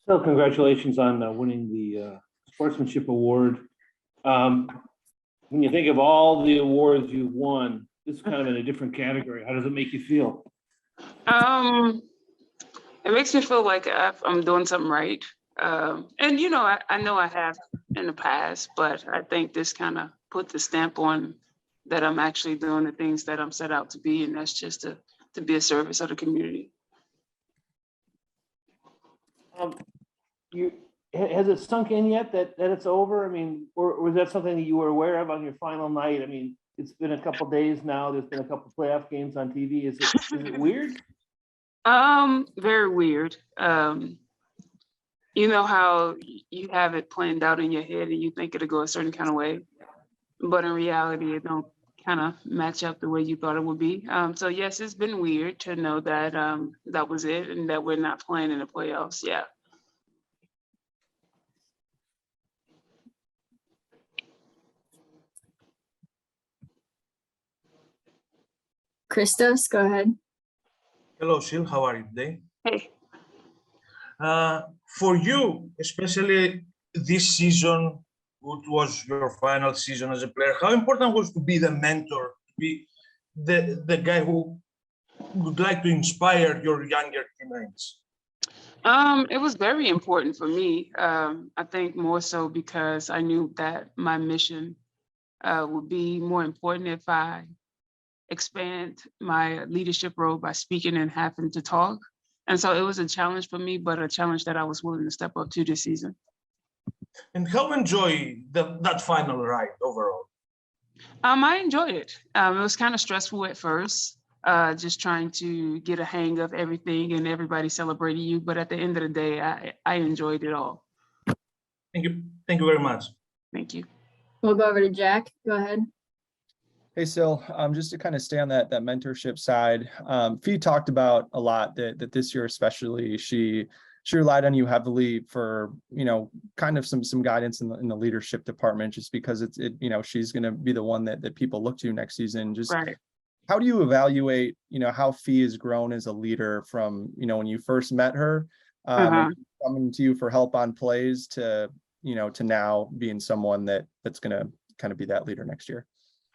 So congratulations on winning the sportsmanship award. When you think of all the awards you've won, this is kind of in a different category. How does it make you feel? Um, it makes me feel like I'm doing something right. And I know I have in the past, but I think this kind of put the stamp on that I'm actually doing the things that I'm set out to be, and that's just to be a service of the community. Has it sunk in yet that it's over? I mean, or was that something that you were aware of on your final night? I mean, it's been a couple days now. There's been a couple playoff games on TV. Is it weird? Very weird. You know how you have it planned out in your head and you think it'll go a certain kind of way, but in reality, it don't kind of match up the way you thought it would be. So yes, it's been weird to know that that was it and that we're not playing in the playoffs. Yeah. Christos, go ahead. Hello, Sil. How are you today? Hey. For you, especially this season, which was your final season as a player, how important was to be the mentor, to be the guy who would like to inspire your younger teammates? It was very important for me. I think more so because I knew that my mission would be more important if I expand my leadership role by speaking and having to talk. And so it was a challenge for me, but a challenge that I was willing to step up to this season. And how enjoy that final ride overall? I enjoyed it. It was kind of stressful at first, just trying to get a hang of everything and everybody celebrating you. But at the end of the day, I enjoyed it all. Thank you. Thank you very much. Thank you. We'll go over to Jack. Go ahead. Hey, Sil, just to kind of stay on that mentorship side, Fee talked about a lot that this year especially she relied on you heavily for kind of some guidance in the leadership department, just because she's going to be the one that people look to next season. Just right. How do you evaluate how Fee has grown as a leader from when you first met her, coming to you for help on plays to to now being someone that's going to kind of be that leader next year?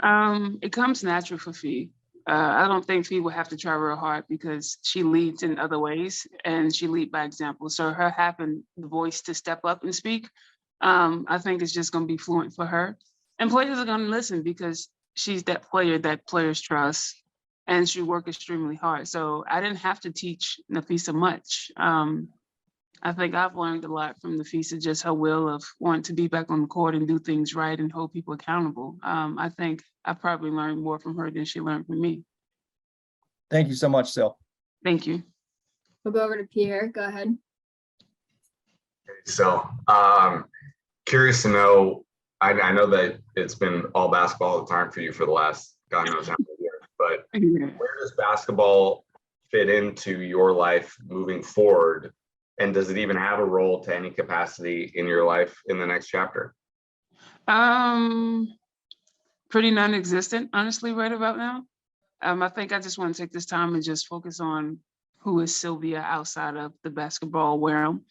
It comes natural for Fee. I don't think Fee will have to try real hard because she leads in other ways and she leads by example. So her having the voice to step up and speak, I think it's just going to be fluent for her. And players are going to listen because she's that player that players trust and she worked extremely hard. So I didn't have to teach Nafisa much. I think I've learned a lot from Nafisa, just her will of wanting to be back on the court and do things right and hold people accountable. I think I probably learned more from her than she learned from me. Thank you so much, Sil. Thank you. We'll go over to Pierre. Go ahead. So, curious to know, I know that it's been all basketball all the time for you for the last God knows how many years, but where does basketball fit into your life moving forward? And does it even have a role to any capacity in your life in the next chapter? Pretty non-existent, honestly, right about now. I think I just want to take this time and just focus on who is Sylvia outside of the basketball realm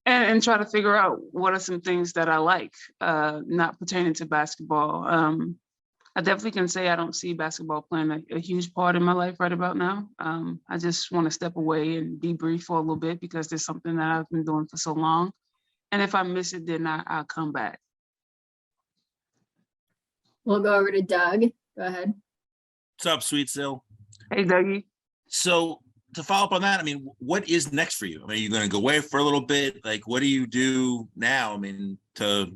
and try to figure out what are some things that I like, not pertaining to basketball. I definitely can say I don't see basketball playing a huge part in my life right about now. I just want to step away and debrief for a little bit because there's something that I've been doing for so long. And if I miss it, then I'll come back. We'll go over to Doug. Go ahead. What's up, sweet Sil? Hey, Dougie. So to follow up on that, I mean, what is next for you? I mean, you're going to go away for a little bit. Like, what do you do now? I mean, to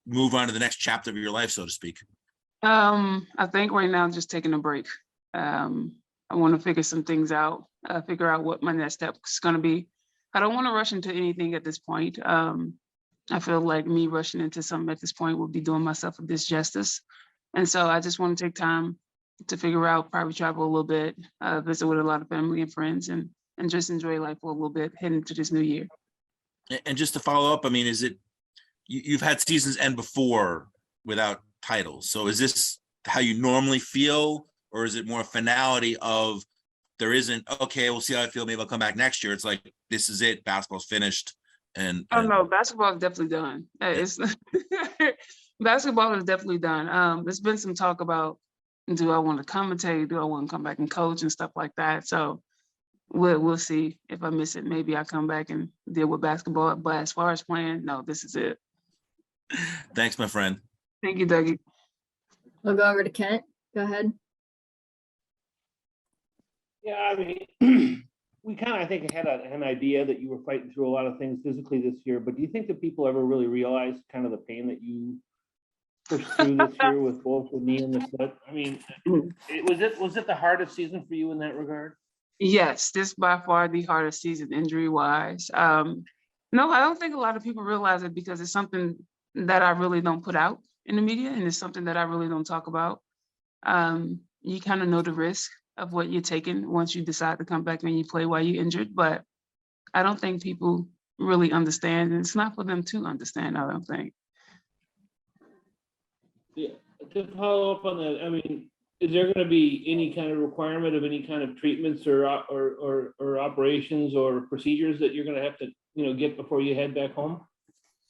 move on to the next chapter of your life, so to speak. I think right now I'm just taking a break. I want to figure some things out, figure out what my next step is going to be. I don't want to rush into anything at this point. I feel like me rushing into something at this point would be doing myself a disjustice. And so I just want to take time to figure out, probably travel a little bit, visit with a lot of family and friends and just enjoy life for a little bit heading into this new year. And just to follow up, I mean, is it, you've had seasons end before without titles. So is this how you normally feel, or is it more a finality of there isn't, okay, we'll see how I feel. Maybe I'll come back next year. It's like, this is it. Basketball's finished. And Oh no, basketball is definitely done. It's basketball is definitely done. There's been some talk about, do I want to commentate? Do I want to come back and coach and stuff like that? So we'll see. If I miss it, maybe I'll come back and deal with basketball. But as far as playing, no, this is it. Thanks, my friend. Thank you, Dougie. We'll go over to Kent. Go ahead. Yeah, I mean, we kind of, I think, had an idea that you were fighting through a lot of things physically this year, but do you think that people ever really realize kind of the pain that you pushed through this year with both the knee and the foot? I mean, was it the hardest season for you in that regard? Yes, this by far the hardest season injury-wise. No, I don't think a lot of people realize it because it's something that I really don't put out in the media, and it's something that I really don't talk about. You kind of know the risk of what you're taking once you decide to come back and you play while you're injured, but I don't think people really understand, and it's not for them to understand, I don't think. Yeah, to follow up on that, I mean, is there going to be any kind of requirement of any kind of treatments or operations or procedures that you're going to have to, get before you head back home?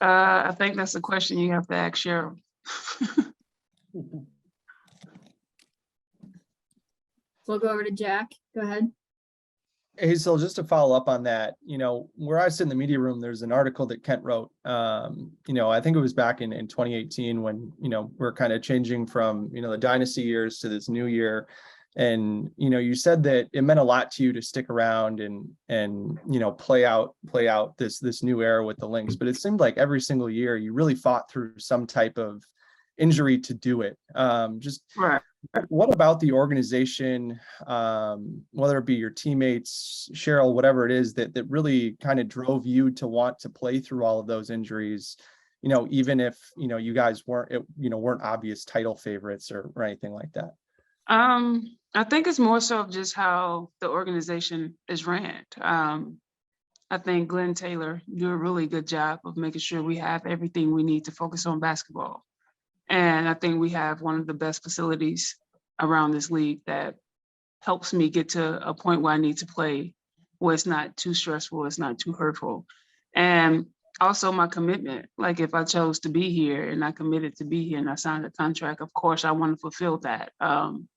I think that's a question you have to ask Cheryl. We'll go over to Jack. Go ahead. Hey, so just to follow up on that, where I sit in the media room, there's an article that Kent wrote, I think it was back in 2018 when, we're kind of changing from, the dynasty years to this new year. And, you said that it meant a lot to you to stick around and play out this new era with the Lynx. But it seemed like every single year you really fought through some type of injury to do it. Just Right. What about the organization, whether it be your teammates, Cheryl, whatever it is that really kind of drove you to want to play through all of those injuries, even if, you guys weren't obvious title favorites or anything like that? I think it's more so of just how the organization is ran. I think Glenn Taylor do a really good job of making sure we have everything we need to focus on basketball. And I think we have one of the best facilities around this league that helps me get to a point where I need to play, where it's not too stressful, it's not too hurtful. And also my commitment, like if I chose to be here and I committed to be here and I signed a contract, of course I want to fulfill that. And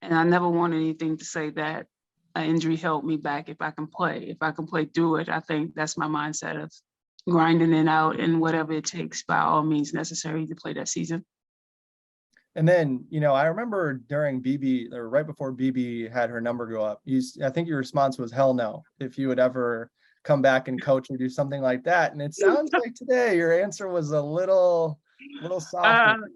I never want anything to say that an injury held me back. If I can play through it, I think that's my mindset of grinding it out and whatever it takes by all means necessary to play that season. And then, I remember during BB or right before BB had her number go up, I think your response was hell no, if you would ever come back and coach or do something like that. And it sounds like today your answer was a little softer.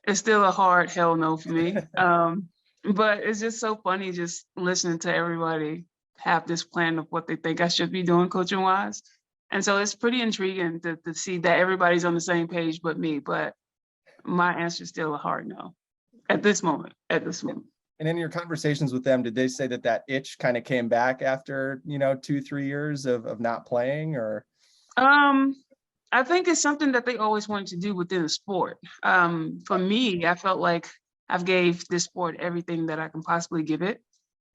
It's still a hard hell no for me. But it's just so funny just listening to everybody have this plan of what they think I should be doing coaching wise. And so it's pretty intriguing to see that everybody's on the same page but me. But my answer is still a hard no at this moment. And in your conversations with them, did they say that itch kind of came back after, 2-3 years of not playing, or? I think it's something that they always wanted to do within the sport. For me, I felt like I've gave this sport everything that I can possibly give it.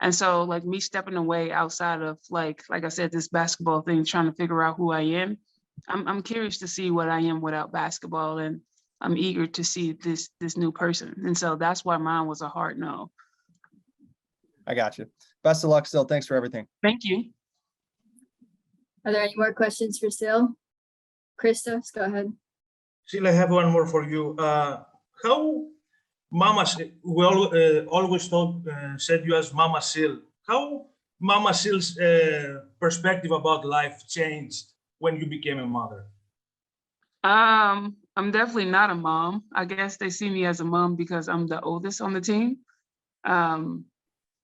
And so like me stepping away outside of like I said, this basketball thing, trying to figure out who I am, I'm curious to see what I am without basketball. And I'm eager to see this new person. And so that's why mine was a hard no. I got you. Best of luck still. Thanks for everything. Thank you. Are there any more questions for Sil? Christos, go ahead. Sil, I have one more for you. How Mama, we always said you as Mama Sil. How Mama Sil's perspective about life changed when you became a mother? I'm definitely not a mom. I guess they see me as a mom because I'm the oldest on the team.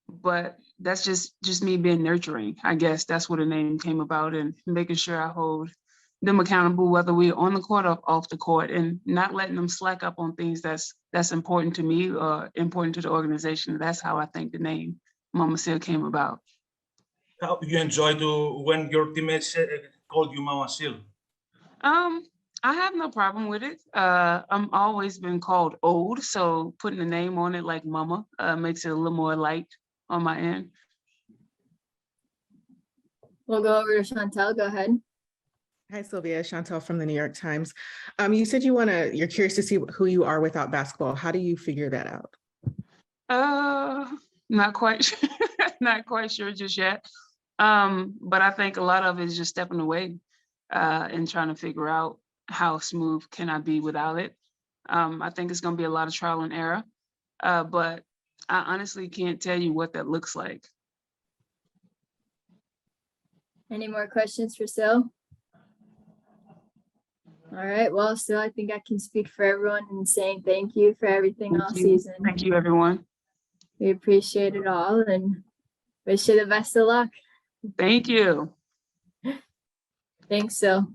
But that's just me being nurturing. I guess that's where the name came about, and making sure I hold them accountable, whether we're on the court or off the court, and not letting them slack up on things that's important to me or important to the organization. That's how I think the name Mama Sil came about. How you enjoy when your teammates called you Mama Sil? I have no problem with it. I'm always been called old, so putting a name on it like Mama makes it a little more light on my end. We'll go over to Chantel. Go ahead. Hi, Sylvia. Chantel from the New York Times. You said you're curious to see who you are without basketball. How do you figure that out? Not quite sure. Not quite sure just yet. But I think a lot of it is just stepping away and trying to figure out how smooth can I be without it. I think it's gonna be a lot of trial and error. But I honestly can't tell you what that looks like. Any more questions for Sil? All right, well, Sil, I think I can speak for everyone in saying thank you for everything all Thank you. season. Thank you, everyone. We appreciate it all and wish you the best of luck. Thank you. Thanks, Sil.